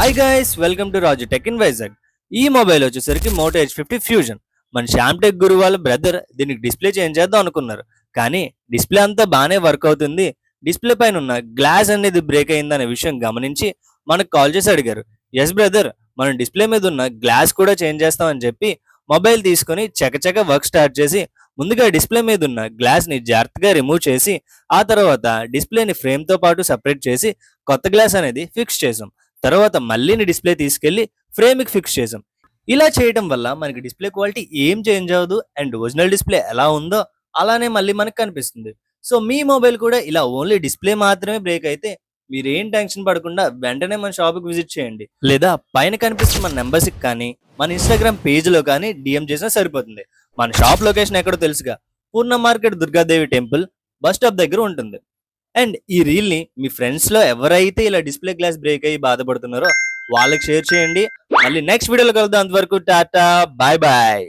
Hi guys, welcome to Raju tech in Vizag. ఈ mobile వచ్చేసరికి Moto H50 fusion. మన Shyam tech గురు వాళ్ళ బ్రదర్ దీనికి డిస్ప్లే చేంజ్ చేద్దాం అనుకున్నారు. కానీ డిస్ప్లే అంతా బాగానే వర్క్ అవుతుంది, డిస్ప్లే పైన ఉన్న గ్లాస్ అనేది బ్రేక్ అయిందనే విషయం గమనించి మనకు కాల్ చేసి అడిగారు. ఎస్ బ్రదర్, మనం డిస్ప్లే మీద ఉన్న గ్లాస్ కూడా చేంజ్ చేస్తామని చెప్పి మొబైల్ తీసుకొని చకచక వర్క్ స్టార్ట్ చేసి ముందుగా డిస్ప్లే మీద ఉన్న గ్లాస్ ని జాగ్రత్తగా రిమూవ్ చేసి ఆ తర్వాత డిస్ప్లేని ఫ్రేమ్ తో పాటు సపరేట్ చేసి కొత్త గ్లాస్ అనేది ఫిక్స్ చేసాం. తర్వాత మళ్ళీ డిస్ప్లే తీసుకెళ్లి ఫ్రేమ్కి ఫిక్స్ చేసాం. ఇలా చేయడం వల్ల మనకి డిస్ప్లే క్వాలిటీ ఏం చేంజ్ అవ్వదు అండ్ ఒరిజినల్ డిస్ప్లే ఎలా ఉందో అలానే మళ్ళీ మనకు కనిపిస్తుంది. సో మీ మొబైల్ కూడా ఇలా ఓన్లీ డిస్ప్లే మాత్రమే బ్రేక్ అయితే మీరేం టెన్షన్ పడకుండా వెంటనే మన షాప్కి విజిట్ చేయండి, లేదా పైన కనిపిస్తున్న మన నెంబర్స్కి కానీ మన ఇన్స్టాగ్రామ్ పేజ్లో కానీ డిఎం చేసినా సరిపోతుంది. మన షాప్ లొకేషన్ ఎక్కడో తెలుసుగా, Purna market Durgadevi temple bus stop దగ్గర ఉంటుంది. అండ్ ఈ రీల్ ని మీ ఫ్రెండ్స్ లో ఎవరైతే ఇలా డిస్ప్లే గ్లాస్ బ్రేక్ అయ్యి బాధపడుతున్నారో వాళ్ళకి షేర్ చేయండి. మళ్ళీ నెక్స్ట్ వీడియోలో కలుద్దాం. అంతవరకు టాటా, బాయ్ బాయ్.